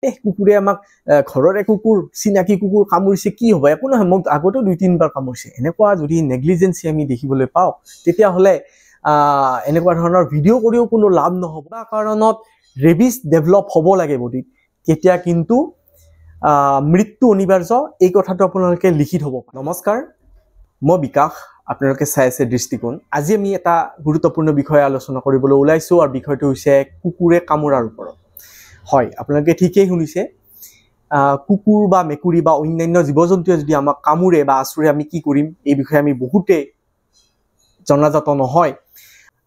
কুকুৰে আমাক ঘৰৰে কুকুৰ চিনাকি কুকুৰ কামুৰিছে কি হ'ব, একো নহয়, মোক আগতেও 2-3বাৰ কামুৰিছে। এনেকুৱা যদি নেগলিজেঞ্চি আমি দেখিবলৈ পাওঁ, তেতিয়াহ'লে এনেকুৱা ধৰণৰ ভিডিঅ' কৰিও কোনো লাভ নহ'ব। বা কাৰণত ৰেবিজ ডেভেলপ হ'ব লাগে বডিত, তেতিয়া কিন্তু মৃত্যু অনিবাৰ্য। এই কথাটো আপোনালোকে লিখি থ'ব। নমস্কাৰ, মই বিকাশ, আপোনালোকে চাই আছে দৃষ্টিকোণ। আজি আমি এটা গুৰুত্বপূৰ্ণ বিষয় আলোচনা কৰিবলৈ ওলাইছোঁ, আৰু বিষয়টো হৈছে কুকুৰে কামোৰাৰ ওপৰত। হয়, আপোনালোকে ঠিকেই শুনিছে। কুকুৰ বা মেকুৰী বা অন্যান্য জীৱ জন্তুৱে যদি আমাক কামোৰে বা আঁচুৰে আমি কি কৰিম, এই বিষয়ে আমি বহুতেই জনাজাত নহয়,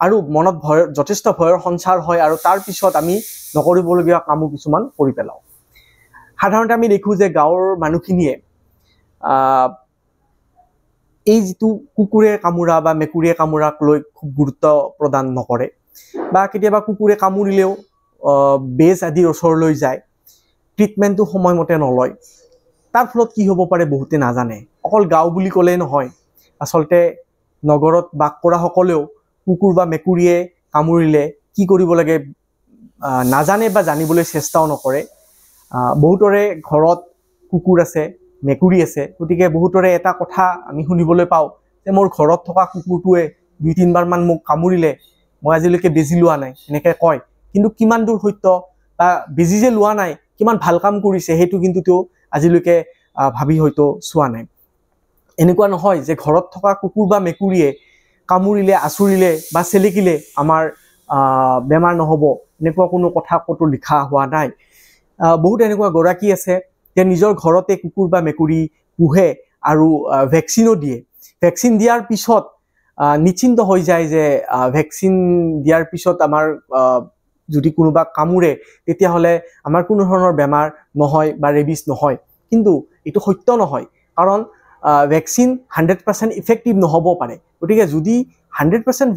আৰু মনত যথেষ্ট ভয়ৰ সঞ্চাৰ হয়, আৰু তাৰ পিছত আমি নকৰিবলগীয়া কামো কিছুমান কৰি পেলাওঁ। সাধাৰণতে আমি দেখোঁ যে গাঁৱৰ মানুহখিনিয়ে এই যিটো কুকুৰে কামোৰা বা মেকুৰীয়ে কামোৰাক লৈ খুব গুৰুত্ব প্ৰদান নকৰে, বা কেতিয়াবা কুকুৰে কামুৰিলেও বেজ আদিৰ ওচৰলৈ যায়, ট্ৰিটমেণ্টটো সময়মতে নলয়। তাৰ ফলত কি হ'ব পাৰে বহুতে নাজানে। অকল গাঁও বুলি ক'লেই নহয়, আচলতে নগৰত বাস কৰা সকলেও কুকুৰ বা মেকুৰীয়ে কামুৰিলে কি কৰিব লাগে নাজানে বা জানিবলৈ চেষ্টাও নকৰে। বহুতৰে ঘৰত কুকুৰ আছে, মেকুৰী আছে, গতিকে বহুতৰে এটা কথা আমি শুনিবলৈ পাওঁ যে মোৰ ঘৰত থকা কুকুৰটোৱে 2-3বাৰমান মোক কামুৰিলে, মই আজিলৈকে বেজি লোৱা নাই, এনেকৈ কয়। কিন্তু কিমান দূৰ সত্য, বা বেজি যে লোৱা নাই কিমান ভাল কাম কৰিছে, সেইটো কিন্তু তেওঁ আজিলৈকে ভাবি হয়তো চোৱা নাই। এনেকুৱা নহয় যে ঘৰত থকা কুকুৰ বা মেকুৰীয়ে কামুৰিলে, আঁচুৰিলে বা চেলেকিলে আমাৰ বেমাৰ নহ'ব, এনেকুৱা কোনো কথা ক'তো লিখা হোৱা নাই। বহুত এনেকুৱা গৰাকী আছে যে নিজৰ ঘৰতে কুকুৰ বা মেকুৰী পোহে, আৰু ভেকচিনো দিয়ে। ভেকচিন দিয়াৰ পিছত নিশ্চিন্ত হৈ যায় যে ভেকচিন দিয়াৰ পিছত আমাৰ যদি কোনোবা কামুৰে, তেতিয়াহ'লে আমাৰ কোনো ধৰণৰ বেমাৰ নহয় বা ৰেবিজ নহয়। কিন্তু এইটো সত্য নহয়, কাৰণ ভেকচিন 100% ইফেক্টিভ নহ'ব পাৰে। গতিকে যদি 100%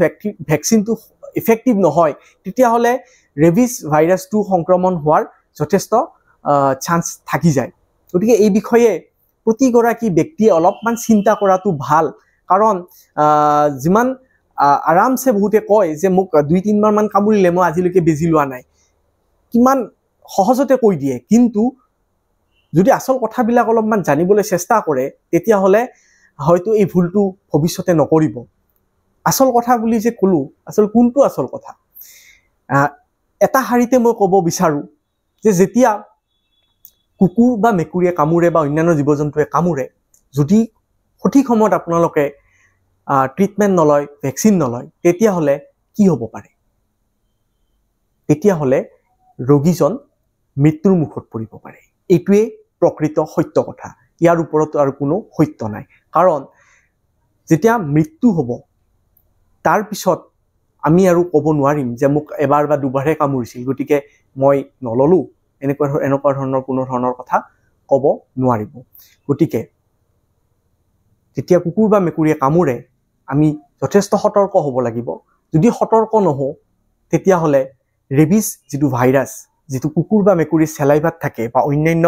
ভেকচিনটো ইফেক্টিভ নহয়, তেতিয়াহ'লে ৰেবিজ ভাইৰাছটো সংক্ৰমণ হোৱাৰ যথেষ্ট চান্স থাকি যায়। গতিকে এই বিষয়ে প্ৰতিগৰাকী ব্যক্তিয়ে অলপমান চিন্তা কৰাটো ভাল, কাৰণ যিমান আৰামছে বহুতে কয় যে মোক 2-3বাৰমান কামুৰিলে, মই আজিলৈকে বেজি লোৱা নাই, কিমান সহজতে কৈ দিয়ে। কিন্তু যদি আচল কথাবিলাক অলপমান জানিবলৈ চেষ্টা কৰে, তেতিয়াহ'লে হয়তো এই ভুলটো ভৱিষ্যতে নকৰিব। আচল কথা বুলি যে ক'লো, কোনটো আচল কথা? এটা শাৰীতে মই ক'ব বিচাৰোঁ যে যেতিয়া কুকুৰ বা মেকুৰীয়ে কামোৰে বা অন্যান্য জীৱ জন্তুৱে কামোৰে, যদি সঠিক সময়ত আপোনালোকে ট্ৰিটমেণ্ট নলয়, ভেকচিন নলয়, তেতিয়াহ'লে কি হ'ব পাৰে? তেতিয়াহ'লে ৰোগীজন মৃত্যুৰ মুখত পৰিব পাৰে। এইটোৱেই প্ৰকৃত সত্য কথা, ইয়াৰ ওপৰতো আৰু কোনো সত্য নাই। কাৰণ যেতিয়া মৃত্যু হ'ব, তাৰপিছত আমি আৰু ক'ব নোৱাৰিম যে মোক এবাৰ বা দুবাৰহে কামুৰিছিল, গতিকে মই নললোঁ, এনেকুৱা ধৰণৰ কোনো ধৰণৰ কথা ক'ব নোৱাৰিব। গতিকে যেতিয়া কুকুৰ বা মেকুৰীয়ে কামোৰে, আমি যথেষ্ট সতৰ্ক হ'ব লাগিব। যদি সতৰ্ক নহওঁ, তেতিয়াহ'লে ৰেবিজ যিটো ভাইৰাছ, যিটো কুকুৰ বা মেকুৰীৰ চেলাইভাত থাকে বা অন্যান্য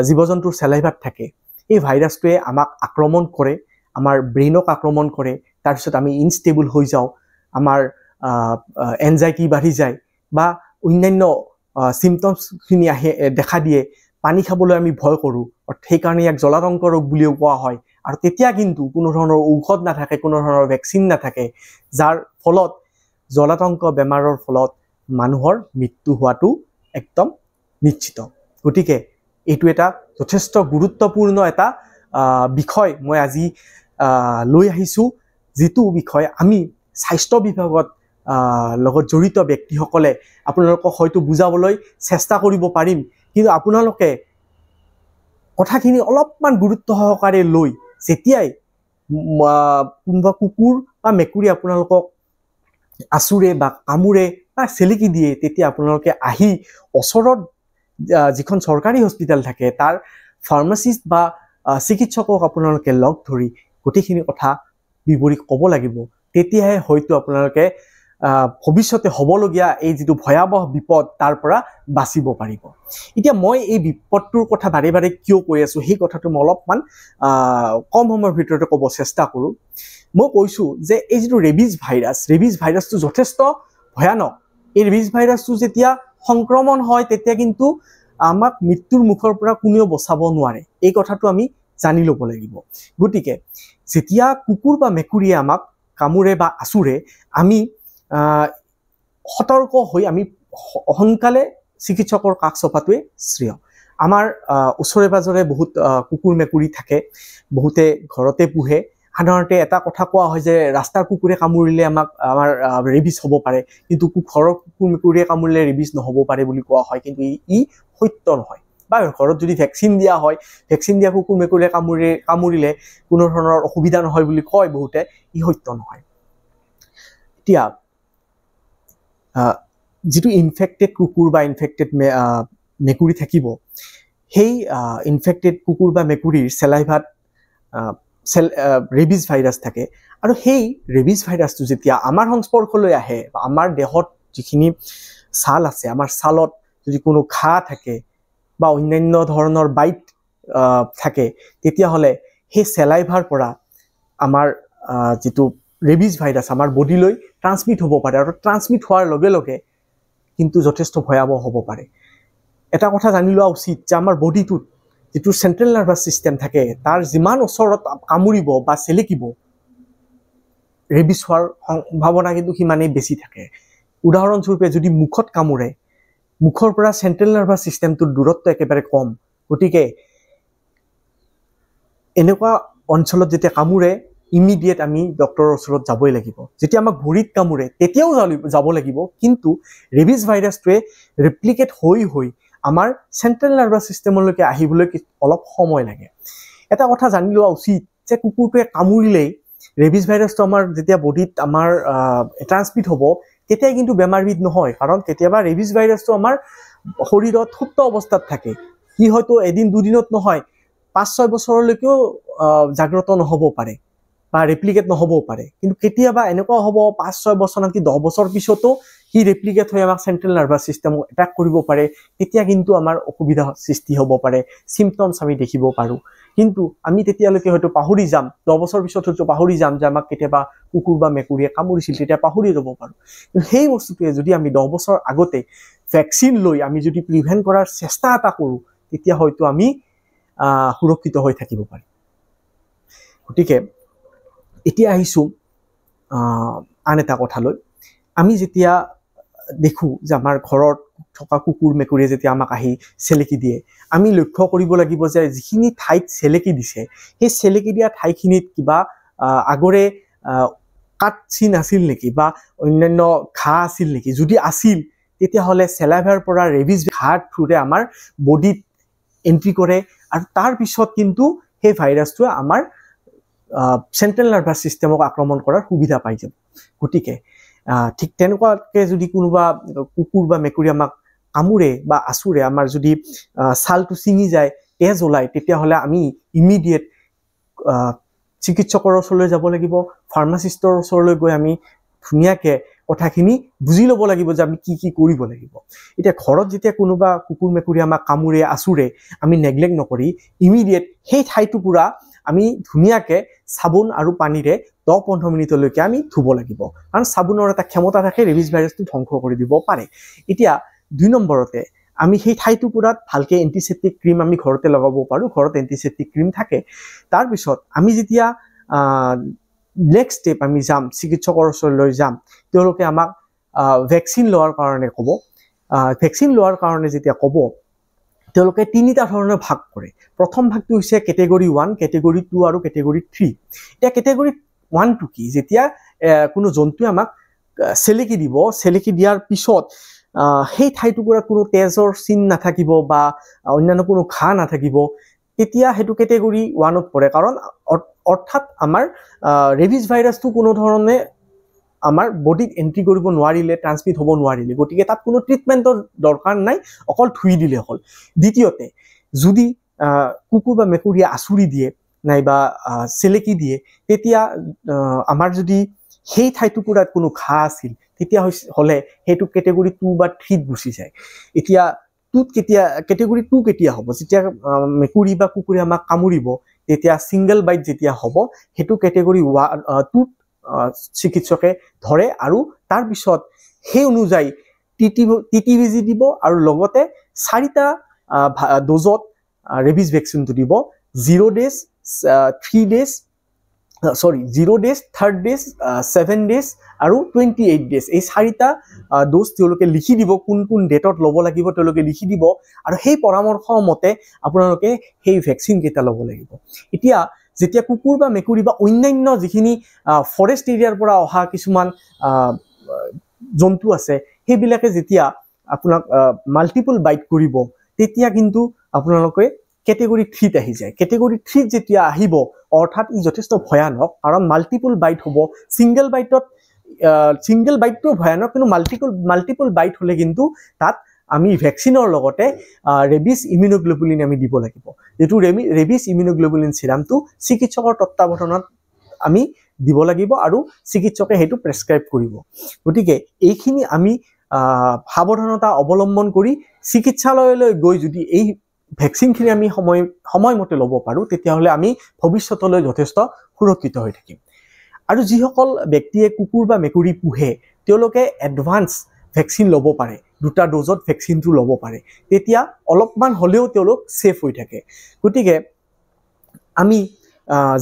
জীৱ জন্তুৰ চেলাইভাত থাকে, এই ভাইৰাছটোৱে আমাক আক্ৰমণ কৰে, আমাৰ ব্ৰেইনক আক্ৰমণ কৰে। তাৰপিছত আমি ইনষ্টেবল হৈ যাওঁ, আমাৰ এনজাইটি বাঢ়ি যায়, বা অন্যান্য চিমটমছখিনি দেখা দিয়ে। পানী খাবলৈ আমি ভয় কৰোঁ, সেইকাৰণে ইয়াক জলাতংক ৰোগ বুলিও কোৱা হয়। আৰু তেতিয়া কিন্তু কোনো ধৰণৰ ঔষধ নাথাকে, কোনো ধৰণৰ ভেকচিন নাথাকে, যাৰ ফলত জলাতংক বেমাৰৰ ফলত মানুহৰ মৃত্যু হোৱাটো একদম নিশ্চিত। গতিকে এইটো এটা যথেষ্ট গুৰুত্বপূৰ্ণ এটা বিষয় মই আজি লৈ আহিছোঁ, যিটো বিষয় আমি স্বাস্থ্য বিভাগত লগত জড়িত ব্যক্তিসকলে আপোনালোকক হয়তো বুজাবলৈ চেষ্টা কৰিব পাৰিম। কিন্তু আপোনালোকে কথাখিনি অলপমান গুৰুত্ব সহকাৰে লৈ, যেতিয়াই কোনোবা কুকুৰ বা মেকুৰী আপোনালোকক আঁচুৰে বা কামোৰে বা চেলেকি দিয়ে, তেতিয়া আপোনালোকে আহি ওচৰত যিখন চৰকাৰী হস্পিটেল থাকে, তাৰ ফাৰ্মাচিষ্ট বা চিকিৎসকক আপোনালোকে লগ ধৰি গোটেইখিনি কথা বিৱৰি ক'ব লাগিব। তেতিয়াহে হয়তো আপোনালোকে ভৱিষ্যতে হ'বলগীয়া এই যিটো ভয়াৱহ বিপদ, তাৰ পৰা বাচিব পাৰিব। এতিয়া মই এই বিপদটোৰ কথা বাৰে বাৰে কিয় কৈ আছোঁ, সেই কথাটো মই অলপমান কম সময়ৰ ভিতৰতে ক'ব চেষ্টা কৰোঁ। মই কৈছোঁ যে এই যিটো ৰেবিজ ভাইৰাছটো যথেষ্ট ভয়ানক। এই ৰেবিজ ভাইৰাছটো যেতিয়া সংক্ৰমণ হয়, তেতিয়া কিন্তু আমাক মৃত্যুৰ মুখৰ পৰা কোনেও বচাব নোৱাৰে, এই কথাটো আমি জানি ল'ব লাগিব। গতিকে যেতিয়া কুকুৰ বা মেকুৰীয়ে আমাক কামুৰে বা আচুৰে আমি সতৰ্ক হৈ আমি সোনকালে চিকিৎসকৰ কাষ চপাটোৱে শ্ৰেয়। আমাৰ ওচৰে পাজৰে বহুত কুকুৰ মেকুৰী থাকে, বহুতে ঘৰতে পোহে। সাধাৰণতে এটা কথা কোৱা হয় যে ৰাস্তাৰ কুকুৰে কামুৰিলে আমাৰ ৰেবিছ হ'ব পাৰে, কিন্তু ঘৰৰ কুকুৰ মেকুৰীয়ে কামুৰিলে ৰেবিছ নহ'ব পাৰে বুলি কোৱা হয়, কিন্তু ই সত্য নহয়। বা ঘৰত যদি ভেকচিন দিয়া হয়, ভেকচিন দিয়া কুকুৰ মেকুৰীয়ে কামুৰিলে কোনো ধৰণৰ অসুবিধা নহয় বুলি কয় বহুতে, ই সত্য নহয়। এতিয়া যিটো ইনফেক্টেড কুকুৰ বা ইনফেক্টেড মেকুৰী থাকিব, সেই ইনফেক্টেড কুকুৰ বা মেকুৰীৰ চেলাইভাত ৰেবিছ ভাইৰাছ থাকে, আৰু সেই ৰেবিছ ভাইৰাছটো যেতিয়া আমাৰ সংস্পৰ্শলৈ আহে বা আমাৰ দেহত যিখিনি ছাল আছে, আমাৰ ছালত যদি কোনো ঘাঁ থাকে বা অন্যান্য ধৰণৰ বাইট থাকে, তেতিয়াহ'লে সেই চেলাইভাৰ পৰা আমাৰ যিটো ৰেবিছ ভাইৰাছ আমাৰ বডিলৈ ট্ৰান্সমিট হ'ব পাৰে, আৰু ট্ৰান্সমিট হোৱাৰ লগে লগে কিন্তু যথেষ্ট ভয়াৱহ হ'ব পাৰে। এটা কথা জানি লোৱা উচিত যে আমাৰ বডিটোত যিটো চেণ্ট্ৰেল নাৰ্ভাছ ছিষ্টেম থাকে, তাৰ যিমান ওচৰত কামুৰিব বা চেলেকিব, ৰেবিছ হোৱাৰ সম্ভাৱনা কিন্তু সিমানেই বেছি থাকে। উদাহৰণস্বৰূপে যদি মুখত কামুৰে, মুখৰ পৰা চেণ্ট্ৰেল নাৰ্ভাছ ছিষ্টেমটোৰ দূৰত্ব একেবাৰে কম, গতিকে এনেকুৱা অঞ্চলত যেতিয়া কামুৰে ইমিডিয়েট আমি ডক্টৰৰ ওচৰত যাবই লাগিব। যেতিয়া আমাক ভৰিত কামুৰে তেতিয়াও যাব লাগিব, কিন্তু ৰেবিছ ভাইৰাছটোৱে ৰেপ্লিকেট হৈ আমাৰ চেণ্ট্ৰেল নাৰ্ভাছ ছিষ্টেমলৈকে আহিবলৈ অলপ সময় লাগে। এটা কথা জানি লোৱা উচিত যে কুকুৰটোৱে কামুৰিলেই ৰেবিছ ভাইৰাছটো আমাৰ যেতিয়া বডিত আমাৰ ট্ৰান্সমিট হ'ব, তেতিয়া কিন্তু বেমাৰবিধ নহয়, কাৰণ কেতিয়াবা ৰেবিছ ভাইৰাছটো আমাৰ শৰীৰত সুপ্ত অৱস্থাত থাকে, সি হয়তো এদিন দুদিনত নহয় 5-6 বছৰলৈকেও জাগ্ৰত নহ'ব পাৰে বা ৰেপ্লিকেট নহ'বও পাৰে। কিন্তু কেতিয়াবা এনেকুৱা হ'ব 5-6 বছৰ আনকি 10 বছৰ পিছতো সি ৰেপ্লিকেট হৈ আমাক চেণ্ট্ৰেল নাৰ্ভাছ ছিষ্টেমক এটাক কৰিব পাৰে, তেতিয়া কিন্তু আমাৰ অসুবিধা সৃষ্টি হ'ব পাৰে, চিমটমছ আমি দেখিব পাৰোঁ। কিন্তু আমি তেতিয়ালৈকে হয়তো পাহৰি যাম, 10 বছৰ পিছত হয়তো পাহৰি যাম যে আমাক কেতিয়াবা কুকুৰ বা মেকুৰীয়ে কামুৰিছিল, তেতিয়া পাহৰি যাব পাৰোঁ। কিন্তু সেই বস্তুটোৱে যদি আমি 10 বছৰ আগতে ভেকচিন লৈ আমি যদি প্ৰিভেণ্ট কৰাৰ চেষ্টা এটা কৰোঁ, তেতিয়া হয়তো আমি সুৰক্ষিত হৈ থাকিব পাৰিম। গতিকে এতিয়া আহিছোঁ আন এটা কথালৈ। আমি যেতিয়া দেখোঁ যে আমাৰ ঘৰত থকা কুকুৰ মেকুৰীয়ে যেতিয়া আমাক আহি চেলেকি দিয়ে, আমি লক্ষ্য কৰিব লাগিব যে যিখিনি ঠাইত চেলেকি দিছে, সেই চেলেকি দিয়া ঠাইখিনিত কিবা আগৰে কাট চিন আছিল নেকি বা অন্যান্য ঘাঁ আছিল নেকি? যদি আছিল, তেতিয়াহ'লে চেলাইভাৰ পৰা ৰেবিছ ঘাঁৰ থ্ৰুৰে আমাৰ বডিত এণ্ট্ৰি কৰে, আৰু তাৰ পিছত কিন্তু সেই ভাইৰাছটোৱে আমাৰ চেণ্ট্ৰেল নাৰ্ভাছ ছিষ্টেমক আক্ৰমণ কৰাৰ সুবিধা পাই যাব। গতিকে ঠিক তেনেকুৱাকৈ যদি কোনোবা কুকুৰ বা মেকুৰী আমাক কামুৰে বা আচুৰে, আমাৰ যদি ছালটো ছিঙি যায়, তেজ ওলায়, তেতিয়াহ'লে আমি ইমিডিয়েট চিকিৎসকৰ ওচৰলৈ যাব লাগিব, ফাৰ্মাচিষ্টৰ ওচৰলৈ গৈ আমি ধুনীয়াকৈ কথাখিনি বুজি ল'ব লাগিব যে আমি কি কৰিব লাগিব। এতিয়া ঘৰত যেতিয়া কোনোবা কুকুৰ মেকুৰী আমাক কামুৰে আচুৰে, আমি নেগলেক্ট নকৰি ইমিডিয়েট সেই ঠাইটুকুৰা আমি ধুনীয়াকৈ চাবোন আৰু পানীৰে 10-15 মিনিটলৈকে আমি ধুব লাগিব, কাৰণ চাবোনৰ এটা ক্ষমতা থাকে ৰেবিছ ভাইৰাছটো ধ্বংস কৰি দিব পাৰে। এতিয়া 2 নম্বৰতে আমি সেই ঠাইটুকুৰাত ভালকৈ এণ্টিছেপ্টিক ক্ৰীম আমি ঘৰতে লগাব পাৰোঁ, ঘৰত এণ্টিছেপ্টিক ক্ৰীম থাকে। তাৰপিছত আমি যেতিয়া নেক্সট ষ্টেপ আমি যাম, চিকিৎসকৰ ওচৰলৈ যাম, তেওঁলোকে আমাক ভেকচিন লোৱাৰ কাৰণে ক'ব। ভেকচিন লোৱাৰ কাৰণে যেতিয়া ক'ব, তেওঁলোকে 3টা ধৰণৰ ভাগ কৰে। প্ৰথম ভাগটো হৈছে কেটেগৰী 1, কেটেগৰী 2 আৰু কেটেগৰী 3। এতিয়া কেটেগৰী 1টো কি? যেতিয়া কোনো জন্তুৱে আমাক চেলেকি দিব, চেলেকি দিয়াৰ পিছত সেই ঠাইটুকুৰাত কোনো তেজৰ চিন নাথাকিব বা অন্যান্য কোনো ঘাঁ নাথাকিব, তেতিয়া সেইটো কেটেগৰী 1ত পৰে, কাৰণ অৰ্থাৎ আমাৰ ৰেবিছ ভাইৰাছটো কোনো ধৰণে আমাৰ বডিত এণ্ট্ৰি কৰিব নোৱাৰিলে, ট্ৰান্সমিট হ'ব নোৱাৰিলে, গতিকে তাত কোনো ট্ৰিটমেণ্টৰ দৰকাৰ নাই, অকল ধুই দিলে হ'ল। দ্বিতীয়তে, যদি কুকুৰ বা মেকুৰীয়ে আচুৰি দিয়ে নাইবা চেলেকি দিয়ে, তেতিয়া আমাৰ যদি সেই ঠাইটুকুৰাত কোনো ঘাঁ আছিল, তেতিয়া হ'লে সেইটো কেটেগৰী 2 বা 3ত গুচি যায়। এতিয়া কেটেগৰী 2 কেতিয়া হ'ব? যেতিয়া মেকুৰী বা কুকুৰে আমাক কামুৰিব, তেতিয়া ছিংগল বাইট যেতিয়া হ'ব, সেইটো কেটেগৰী 2ত চিকিৎসকে ধৰে, আৰু তাৰপিছত সেই অনুযায়ী টিটি বেজি দিব, আৰু লগতে 4টা ড'জত ৰেবিছ ভেকচিনটো দিব 0 days 3 days 0 days 3 days 7 days আৰু 28 days এই চাৰিটা ড'জ তেওঁলোকে লিখি দিব কোন কোন ডেটত ল'ব লাগিব তেওঁলোকে লিখি দিব আৰু সেই পৰামৰ্শ মতে আপোনালোকে সেই ভেকচিন কেইটা ল'ব লাগিব এতিয়া যেতিয়া কুকুৰ বা মেকুৰী বা অন্যান্য যিখিনি ফৰেষ্ট এৰিয়াৰ পৰা অহা কিছুমান জন্তু আছে সেইবিলাকে যেতিয়া আপোনাক মাল্টিপল বাইট কৰিব তেতিয়া কিন্তু আপোনালোকে কেটেগৰী 3 আহি যায় কেটেগৰী 3 যেতিয়া আহিব অৰ্থাৎ ই যথেষ্ট ভয়ানক কাৰণ মাল্টিপল বাইট হ'ব সিঙ্গেল বাইটটো ভয়ানক কিন্তু মাল্টিপল বাইট হলে কিন্তু তাত আমি ভ্যাকচিনৰ লগতে ৰেবিছ ইমিউনোগ্লোবুলিন আমি দিব লাগিব যেটো ৰেবিছ ইমিউনোগ্লোবুলিন সিৰামটো চিকিৎসকৰ তত্ত্বাৱধানত আমি দিব লাগিব আৰু চিকিৎসকে হেতু প্ৰেছক্ৰাইব কৰিব গতিকে এইখিনি আমি সাৱধানতা অৱলম্বন কৰি চিকিৎসালয়লৈ গৈ যদি এই ভ্যাকচিনখিনি আমি সময়মতে ল'ব পাৰো তেতিয়া হলে আমি ভৱিষ্যতলৈ যথেষ্ট সুৰক্ষিত হৈ থাকিম আৰু যিসকল ব্যক্তিয়ে কুকুৰ বা মেকুৰী পোহে তেওঁলোকে এডভান্স ভ্যাকচিন ল'ব পাৰে দুটা ড'জত ভ্যাকচিনটো ল'ব পাৰে তেতিয়া অলপমান হলেও তেওঁলোক সেফ হৈ থাকে গতিকে আমি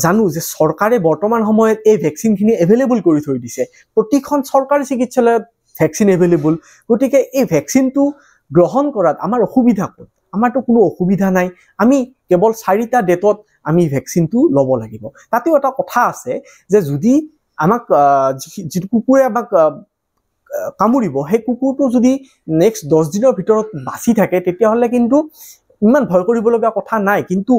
জানো যে চৰকাৰে বৰ্তমান সময়ত এই ভ্যাকচিনখিনি এভেইলেবল কৰি থৈ দিছে প্ৰতিখন চৰকাৰী চিকিৎসালয়ত ভ্যাকচিন এভেইলেবল গতিকে এই ভ্যাকচিনটো গ্ৰহণ কৰাত আমাৰ অসুবিধা ক'ত আমাৰটো কোনো অসুবিধা নাই আমি কেৱল 4টা ডেটত আমি ভ্যাকচিনটো ল'ব লাগিব তাতেও এটা কথা আছে যে যদি আমাক যিটো কুকুৰে আমাক কামুৰিব সেই কুকুৰটো যদি নেক্সট 10 দিনৰ ভিতৰত বাছি থাকে তেতিয়া হলে কিন্তু ইমান ভয় কৰিব লগা কথা নাই কিন্তু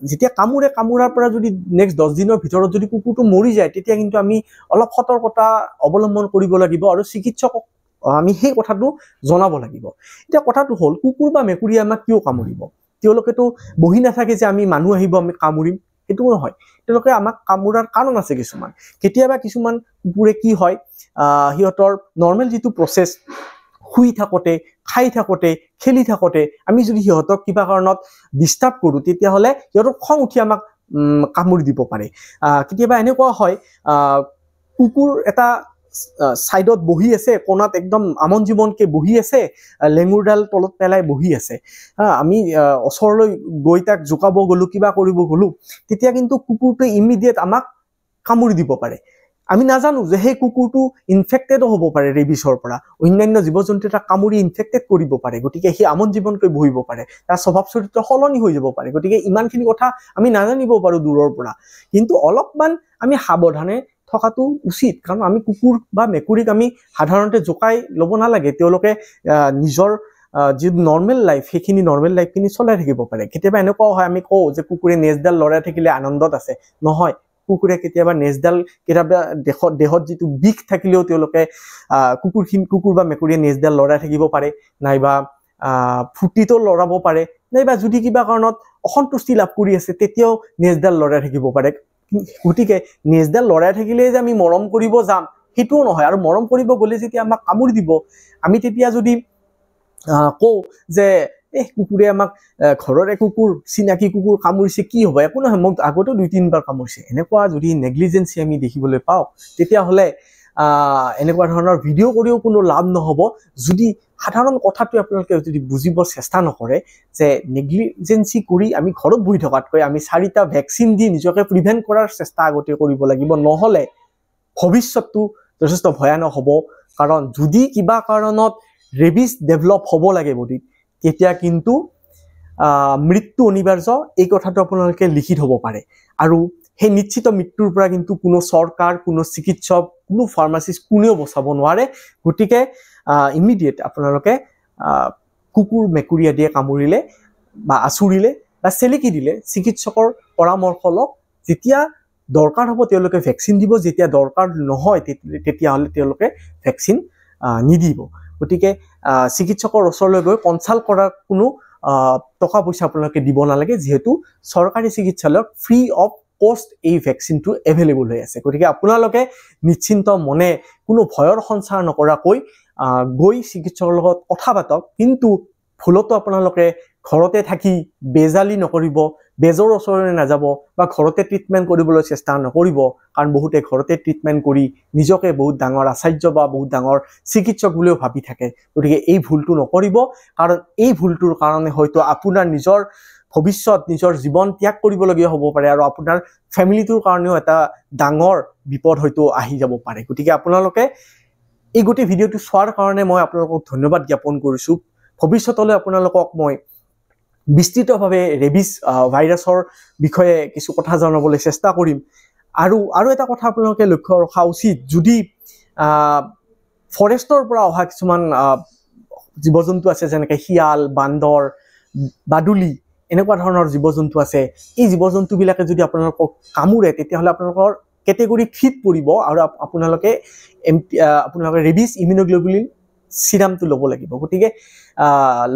যেতিয়া কামুৰাৰ পৰা যদি নেক্সট 10 দিনৰ ভিতৰত যদি কুকুৰটো মৰি যায় তেতিয়া কিন্তু আমি অলপ সতৰ্কতা অৱলম্বন কৰিব লাগিব আৰু চিকিৎসকক আমি সেই কথাটো জনাব লাগিব এটা কথাটো হল কুকুৰ বা মেকুৰী আমাক কিয় কামুৰিব তেওঁলোকেতো বহি নাথাকে যে আমি মানুহ আহিব আমি কামুৰিম এটো নহয় তেওঁলোকে আমাক কামুৰাৰ কাৰণ আছে কিছুমান কেতিয়াবা কিছুমান কুকুৰে কি হয় হিয়তৰ নৰমাল যেটো প্ৰসেস শুই থাকোতে খাই থাকোতে খেলি থাকোতে আমি যদি হিয়তক কিবা কাৰণত ডিস্টাৰ্ব কৰো তেতিয়া হলে হিয়তৰ খং উঠি আমাক কামুৰি দিব পাৰে কেতিয়াবা এনেকুৱা হয় কুকুৰ এটা সাইডত বহি আছে কোনাত একদম আমন জীবনকে বহি আছে লেঙুৰডাল তলত পেলাই বহি আছে আমি ওচৰলৈ গৈ তাক জোকাব গলো কিবা কৰিব গলো তেতিয়া কিন্তু কুকুৰটো ইমিডিয়েট আমাক কামুৰি দিব পাৰে আমি নাজানো যে সেই কুকুৰটো ইনফেক্টেড হ'ব পাৰে ৰেবিছৰ পৰা অন্যান্য জীৱ-জন্তু এটা কামুৰি ইনফেক্টেড কৰিব পাৰে গতিকে সেই আমন জীৱনকৈ বহিব পাৰে তাৰ স্বভাৱ চৰিত্ৰ সলনি হৈ যাব পাৰে গতিকে ইমানখিনি কথা আমি নাজানিব পাৰো দূৰৰ পৰা কিন্তু অলপমান আমি সাৱধানে থকাটো উচিত কাৰণ আমি কুকুৰ বা মেকুৰীক আমি সাধাৰণতে জোকাই ল'ব নালাগে তেওঁলোকে নিজৰ যি নৰ্মেল লাইফ সেইখিনি নৰ্মেল লাইফখিনি চলাই থাকিব পাৰে কেতিয়াবা এনেকুৱা হয় আমি কওঁ যে কুকুৰে নেজডাল লৰাই থাকিলে আনন্দত আছে নহয় কুকুৰে কেতিয়াবা নেজডাল কেতিয়াবা দেহত যেটো বিষ থাকিলেও তেওঁলোকে কুকুৰ বা মেকুৰীয়ে নেজডাল লৰাই থাকিব পাৰে নাইবা ফুটিটো লৰাব পাৰে নাইবা যদি কিবা কাৰণত অসন্তুষ্টি লাভ কৰি আছে তেতিয়াও নেজডাল লৰাই থাকিব পাৰে গতিকে নেজডাল লৰাই থাকিলে যে আমি মৰম কৰিব যাম হেতুও নহয় আৰু মৰম কৰিব গলে যেতিয়া আমাক কামুৰি দিব আমি তেতিয়া যদি কও যে কুকুৰে আমাক ঘৰৰে কুকুৰ চিনাকি কুকুৰ কামুৰিছে কি হ'ব একো নহয় মোক আগতে 2-3 বাৰ কামুৰিছে এনেকুৱা যদি নেগলিজেন্সি আমি দেখিবলৈ পাও তেতিয়া হলে এনেকুৱা ধৰণৰ ভিডিও কৰিও কোনো লাভ নহব যদি সাধাৰণ কথাটো আপোনালোকে যদি বুজিব চেষ্টা নকৰে যে নেগলিজেন্সি কৰি আমি ঘৰত বহি থকাতকৈ আমি 4টা ভ্যাকচিন দি নিজকে প্ৰিভেন্ট কৰাৰ চেষ্টা আগতে কৰিব লাগিব নহলে ভৱিষ্যতটো যথেষ্ট ভয়ানক হ'ব কাৰণ যদি কিবা কাৰণত ৰেবিছ ডেভেলপ হ'ব লাগে বডিত তেতিয়া কিন্তু মৃত্যু অনিবাৰ্য এই কথাটো আপোনালোকে লিখি থব পাৰে আৰু সেই নিশ্চিত মৃত্যুৰ পৰা কিন্তু কোনো চৰকাৰ কোনো চিকিৎসক কোনো ফাৰ্মাসিষ্ট কোনেও বচাব নোৱাৰে গতিকে ইমিডিয়েট আপোনালোকে কুকুৰ মেকুৰী আদি কামুৰিলে বা আচুৰিলে বা চেলেকি দিলে চিকিৎসকৰ পৰামৰ্শ লওক যেতিয়া দৰকাৰ হ'ব তেওঁলোকে ভ্যাকচিন দিব যেতিয়া দৰকাৰ নহয় তেতিয়া হলে তেওঁলোকে ভ্যাকচিন নিদিব গতিকে চিকিৎসকৰ ওচৰলৈ গৈ কনসাল্ট কৰাৰ কোনো টকা পইচা আপোনালোকে দিব নালাগে যেহেতু চৰকাৰী চিকিৎসালয়ত ফ্ৰী অফ কষ্ট এই ভ্যাকচিনটো এভেইলেবল হৈ আছে গতিকে আপোনালোকে নিশ্চিন্ত মনে কোনো ভয়ৰ সঞ্চাৰ নকৰাকৈ গৈ চিকিৎসকৰ লগত কথা পাতক কিন্তু ভুলতো আপোনালোকে ঘৰতে থাকি বেজালি নকৰিব, বেজৰ ওচৰলৈ নাযাব বা ঘৰতে ট্ৰিটমেণ্ট কৰিবলৈ চেষ্টা নকৰিব, কাৰণ বহুতে ঘৰতে ট্ৰিটমেণ্ট কৰি নিজকে বহুত ডাঙৰ আচাৰ্য বা বহুত ডাঙৰ চিকিৎসক বুলিও ভাবি থাকে। গতিকে এই ভুলটো নকৰিব, কাৰণ এই ভুলটোৰ কাৰণে হয়তো আপোনাৰ নিজৰ ভৱিষ্যত, নিজৰ জীৱন ত্যাগ কৰিবলগীয়া হ'ব পাৰে আৰু আপোনাৰ ফেমিলিটোৰ কাৰণেও এটা ডাঙৰ বিপদ হয়তো আহি যাব পাৰে। গতিকে আপোনালোকে এই গোটেই ভিডিঅ'টো চোৱাৰ কাৰণে মই আপোনালোকক ধন্যবাদ জ্ঞাপন কৰিছোঁ। ভৱিষ্যতলৈ আপোনালোকক মই বিস্তৃতভাৱে ৰেবিছ ভাইৰাছৰ বিষয়ে কিছু কথা জনাবলৈ চেষ্টা কৰিম। আৰু এটা কথা আপোনালোকে লক্ষ্য ৰখা উচিত, যদি ফৰেষ্টৰ পৰা অহা কিছুমান জীৱ জন্তু আছে, যেনেকৈ শিয়াল, বান্দৰ, বাদুলি, এনেকুৱা ধৰণৰ জীৱ জন্তু আছে, এই জীৱ জন্তুবিলাকে যদি আপোনালোকক কামোৰে তেতিয়াহ'লে আপোনালোকৰ কেটেগৰী 3ত পৰিব আৰু আপোনালোকে ৰেবিছ ইমিউনোগ্লোবুলিন চিৰামটো ল'ব লাগিব। গতিকে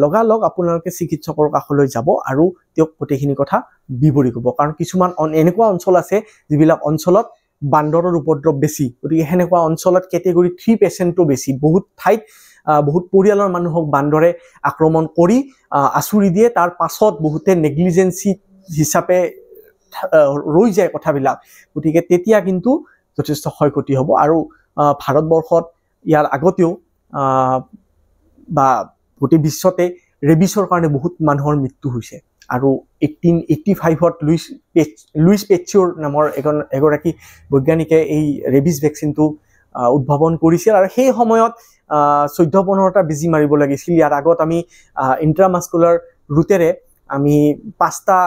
লগালগ আপোনালোকে চিকিৎসকৰ কাষলৈ যাব আৰু তেওঁক গোটেইখিনি কথা বিৱৰি ক'ব, কাৰণ কিছুমান এনেকুৱা অঞ্চল আছে যিবিলাক অঞ্চলত বান্দৰৰ উপদ্ৰৱ বেছি। গতিকে সেনেকুৱা অঞ্চলত কেটেগৰী 3 পেচেণ্টটো বেছি। বহুত ঠাইত বহুত পৰিয়ালৰ মানুহক বান্দৰে আক্ৰমণ কৰি আচুৰি দিয়ে, তাৰ পাছত বহুতে নেগলিজেঞ্চি হিচাপে ৰৈ যায় কথাবিলাক। গতিকে তেতিয়া কিন্তু যথেষ্ট ক্ষয়ক্ষতি হ'ব। আৰু ভাৰতবৰ্ষত ইয়াৰ আগতেও বা গোটেই বিশ্বতে ৰেবিছৰ কাৰণে বহুত মানুহৰ মৃত্যু হৈছে। আৰু 1885ত লুইচ পেচিঅ'ৰ নামৰ এগৰাকী বৈজ্ঞানিকে এই ৰেবিছ ভেকচিনটো উদ্ভাৱন কৰিছিল, আৰু সেই সময়ত 14-15টা বেজী মাৰিব লাগিছিল। ইয়াৰ আগত আমি ইণ্ট্ৰামাস্কুলাৰ ৰুটেৰে আমি 5টা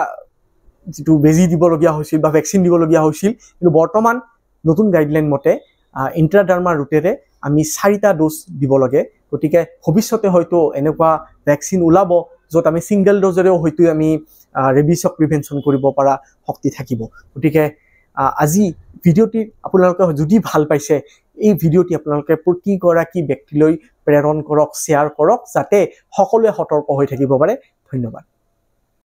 যিটো বেজী দিবলগীয়া হৈছিল বা ভেকচিন দিবলগীয়া হৈছিল, কিন্তু বৰ্তমান নতুন গাইডলাইন মতে ইণ্ট্ৰাডাৰ্মা ৰুটেৰে আমি 4টা ড'জ দিব লাগে। গতিকে ভৱিষ্যতে হয়তো এনেকুৱা ভেকচিন ওলাব য'ত আমি ছিংগল ড'জেৰেও হয়তো আমি ৰেবিছক প্ৰিভেনশ্যন কৰিব পৰা শক্তি থাকিব। গতিকে আজি ভিডিঅ'টি আপোনালোকে যদি ভাল পাইছে, এই ভিডিঅ'টি আপোনালোকে প্ৰতিগৰাকী ব্যক্তিলৈ প্ৰেৰণ কৰক, শ্বেয়াৰ কৰক, যাতে সকলোৱে সতৰ্ক হৈ থাকিব পাৰে। ধন্যবাদ।